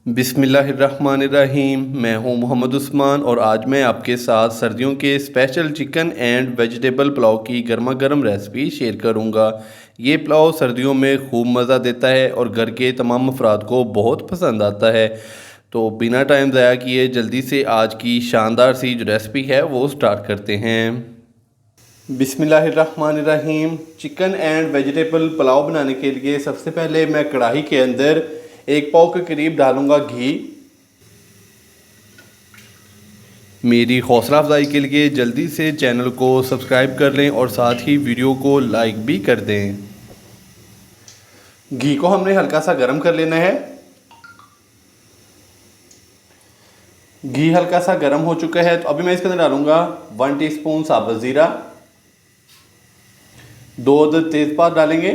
बिस्मिल्लाहिर्रहमानिर्रहीम। मैं हूं मोहम्मद उस्मान और आज मैं आपके साथ सर्दियों के special chicken and vegetable pulao की गर्मा गर्म रेसिपी शेयर करूंगा। ये पुलाव सर्दियों में खूब मज़ा देता है और घर के तमाम अफराद को बहुत पसंद आता है। तो बिना टाइम ज़ाया किए जल्दी से आज की शानदार सी जो रेसिपी है वो स्टार्ट करते हैं। बिस्मिल्लाहिर्रहमानिर्रहीम। चिकन एंड वेजिटेबल पुलाव बनाने के लिए सबसे पहले मैं कढ़ाई के अंदर 1 पाव के करीब डालूंगा घी। मेरी हौसला अफजाई के लिए जल्दी से चैनल को सब्सक्राइब कर लें और साथ ही वीडियो को लाइक भी कर दें। घी को हमने हल्का सा गर्म कर लेना है। घी हल्का सा गर्म हो चुका है तो अभी मैं इसके अंदर डालूंगा 1 टीस्पून साबुत ज़ीरा, 2 अदद तेज़पात डालेंगे,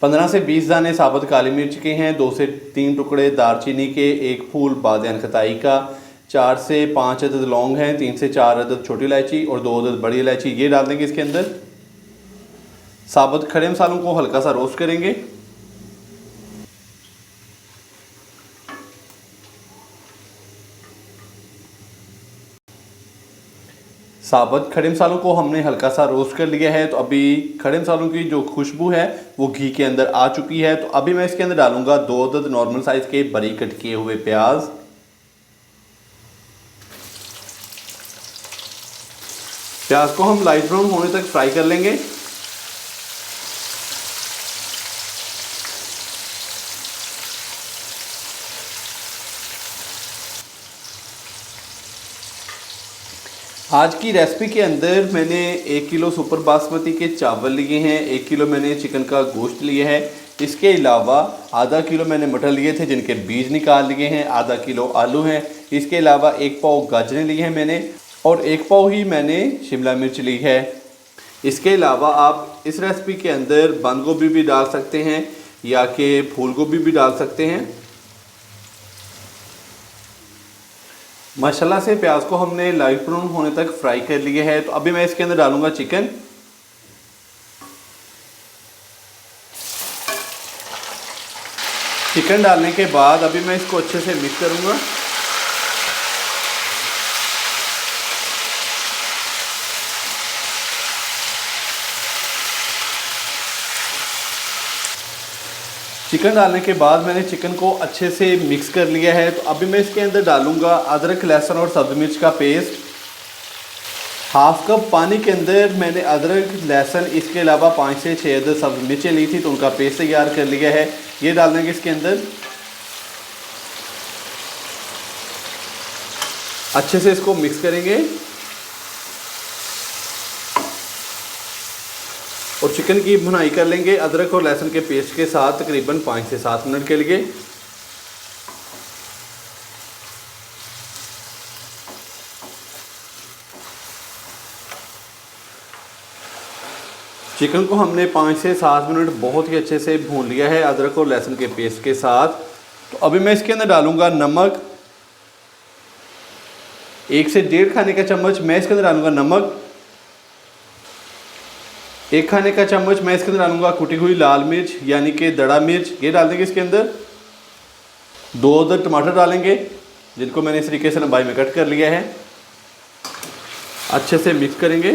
15 से 20 दाने साबुत काली मिर्च के हैं, 2 से 3 टुकड़े दालचीनी के, 1 फूल बादियान खताई का, 4 से 5 अदद लौंग हैं, 3 से 4 अदद छोटी इलायची और 2 अदद बड़ी इलायची, ये डाल देंगे इसके अंदर। साबुत खड़े मसालों को हल्का सा रोस्ट करेंगे। साबुत खड़े मसालों को हमने हल्का सा रोस्ट कर लिया है तो अभी खड़े मसालों की जो खुशबू है वो घी के अंदर आ चुकी है। तो अभी मैं इसके अंदर डालूंगा 2 अदद नॉर्मल साइज के बारीक कट किए हुए प्याज। प्याज को हम लाइट ब्राउन होने तक फ्राई कर लेंगे। आज की रेसिपी के अंदर मैंने 1 किलो सुपर बासमती के चावल लिए हैं, 1 किलो मैंने चिकन का गोश्त लिया है, इसके अलावा आधा किलो मैंने मटर लिए थे जिनके बीज निकाल लिए हैं, आधा किलो आलू हैं, इसके अलावा 1 पाव गाजरें ली हैं मैंने और 1 पाव ही मैंने शिमला मिर्च ली है। इसके अलावा आप इस रेसिपी के अंदर बंद गोभी भी डाल सकते हैं या कि फूल गोभी भी डाल सकते हैं। माशाल्लाह से प्याज को हमने लाइट ब्राउन होने तक फ्राई कर लिया है तो अभी मैं इसके अंदर डालूंगा चिकन। चिकन डालने के बाद अभी मैं इसको अच्छे से मिक्स करूंगा। चिकन डालने के बाद मैंने चिकन को अच्छे से मिक्स कर लिया है तो अभी मैं इसके अंदर डालूंगा अदरक, लहसुन और सब्ज़ मिर्च का पेस्ट। हाफ कप पानी के अंदर मैंने अदरक, लहसुन, इसके अलावा 5 से 6 अदद सब्ज़ मिर्चें ली थी तो उनका पेस्ट तैयार कर लिया है, ये डाल देंगे इसके अंदर। अच्छे से इसको मिक्स करेंगे और चिकन की भुनाई कर लेंगे अदरक और लहसुन के पेस्ट के साथ तकरीबन 5 से 7 मिनट के लिए। चिकन को हमने 5 से 7 मिनट बहुत ही अच्छे से भून लिया है अदरक और लहसुन के पेस्ट के साथ। तो अभी मैं इसके अंदर डालूंगा नमक, 1 से 1.5 खाने का चम्मच मैं इसके अंदर डालूंगा नमक, 1 खाने का चम्मच मैं इसके अंदर डालूंगा कुटी हुई लाल मिर्च यानी कि दड़ा मिर्च, ये डाल देंगे इसके अंदर। 2 अदद टमाटर डालेंगे जिनको मैंने इस तरीके से लंबाई में कट कर लिया है। अच्छे से मिक्स करेंगे।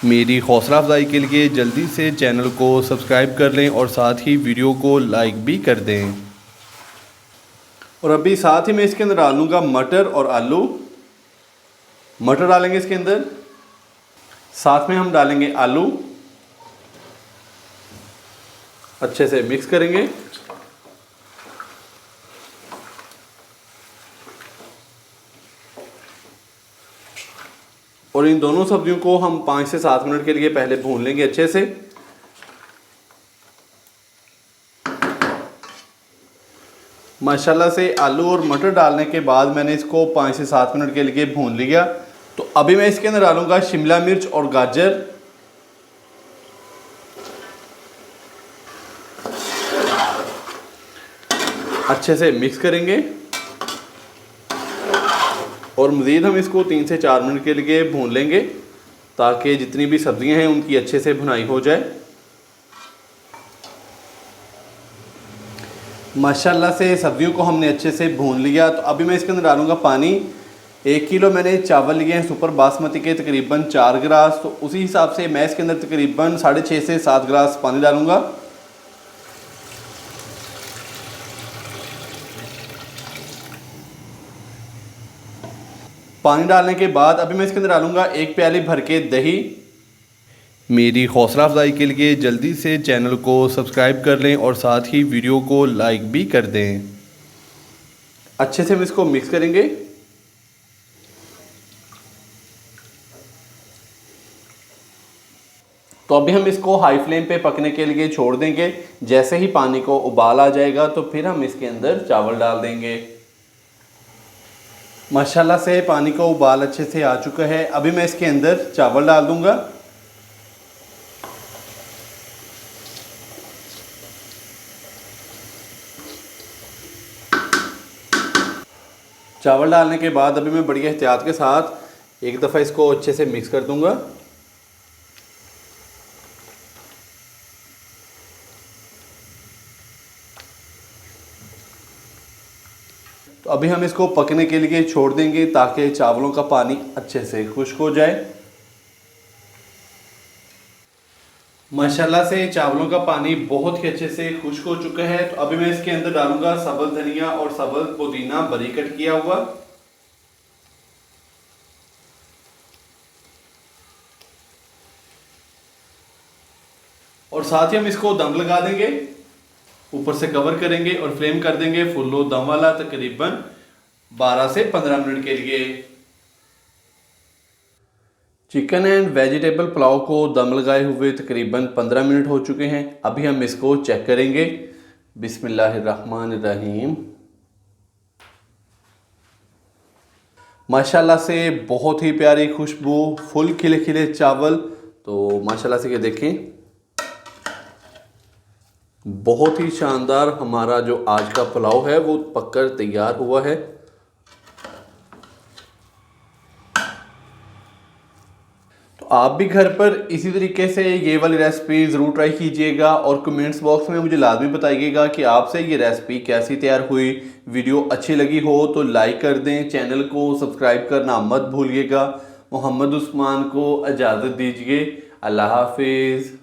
मेरी हौसला अफजाई के लिए जल्दी से चैनल को सब्सक्राइब कर लें और साथ ही वीडियो को लाइक भी कर दें। और अभी साथ ही मैं इसके अंदर डालूंगा मटर और आलू। मटर डालेंगे इसके अंदर, साथ में हम डालेंगे आलू। अच्छे से मिक्स करेंगे। और इन दोनों सब्जियों को हम 5 से 7 मिनट के लिए पहले भून लेंगे अच्छे से। माशाल्लाह से आलू और मटर डालने के बाद मैंने इसको 5 से 7 मिनट के लिए भून लिया। तो अभी मैं इसके अंदर डालूंगा शिमला मिर्च और गाजर। अच्छे से मिक्स करेंगे और मज़ीद हम इसको 3 से 4 मिनट के लिए भून लेंगे ताकि जितनी भी सब्जियां हैं उनकी अच्छे से भुनाई हो जाए। माशाल्लाह से सब्जियों को हमने अच्छे से भून लिया। तो अभी मैं इसके अंदर डालूँगा पानी। 1 किलो मैंने चावल लिए हैं सुपर बासमती के, तकरीबन 4 गिलास। तो उसी हिसाब से मैं इसके अंदर तकरीबन 6.5 से 7 गिलास पानी डालूँगा। पानी डालने के बाद अभी मैं इसके अंदर डालूँगा 1 प्याली भर के दही। मेरी हौसला अफजाई के लिए जल्दी से चैनल को सब्सक्राइब कर लें और साथ ही वीडियो को लाइक भी कर दें। अच्छे से हम इसको मिक्स करेंगे। तो अभी हम इसको हाई फ्लेम पे पकने के लिए छोड़ देंगे। जैसे ही पानी को उबाल आ जाएगा तो फिर हम इसके अंदर चावल डाल देंगे। माशाल्लाह से पानी को उबाल अच्छे से आ चुका है। अभी मैं इसके अंदर चावल डाल दूंगा। चावल डालने के बाद अभी मैं बड़ी एहतियात के साथ एक दफ़ा इसको अच्छे से मिक्स कर दूंगा। तो अभी हम इसको पकने के लिए छोड़ देंगे ताकि चावलों का पानी अच्छे से खुश्क हो जाए। माशाल्लाह से चावलों का पानी बहुत ही अच्छे से खुश्क हो चुका है। तो अभी मैं इसके अंदर डालूंगा सब्ज़ धनिया और सब्ज़ पुदीना बारीक कट किया हुआ। और साथ ही हम इसको दम लगा देंगे। ऊपर से कवर करेंगे और फ्लेम कर देंगे फुल लो दम वाला, तकरीबन 12 से 15 मिनट के लिए। चिकन एंड वेजिटेबल पुलाव को दम लगाए हुए तकरीबन 15 मिनट हो चुके हैं। अभी हम इसको चेक करेंगे। बिस्मिल्लाहिर्रहमानिर्रहीम। माशाल्लाह से बहुत ही प्यारी खुशबू, फुल खिले खिले चावल। तो माशाल्लाह से ये देखें, बहुत ही शानदार हमारा जो आज का पुलाव है वो पककर तैयार हुआ है। तो आप भी घर पर इसी तरीके से ये वाली रेसिपी ज़रूर ट्राई कीजिएगा और कमेंट्स बॉक्स में मुझे लाजमी बताइएगा कि आपसे ये रेसिपी कैसी तैयार हुई। वीडियो अच्छी लगी हो तो लाइक कर दें, चैनल को सब्सक्राइब करना मत भूलिएगा। मोहम्मद उस्मान को इजाज़त दीजिए। अल्लाह हाफिज़।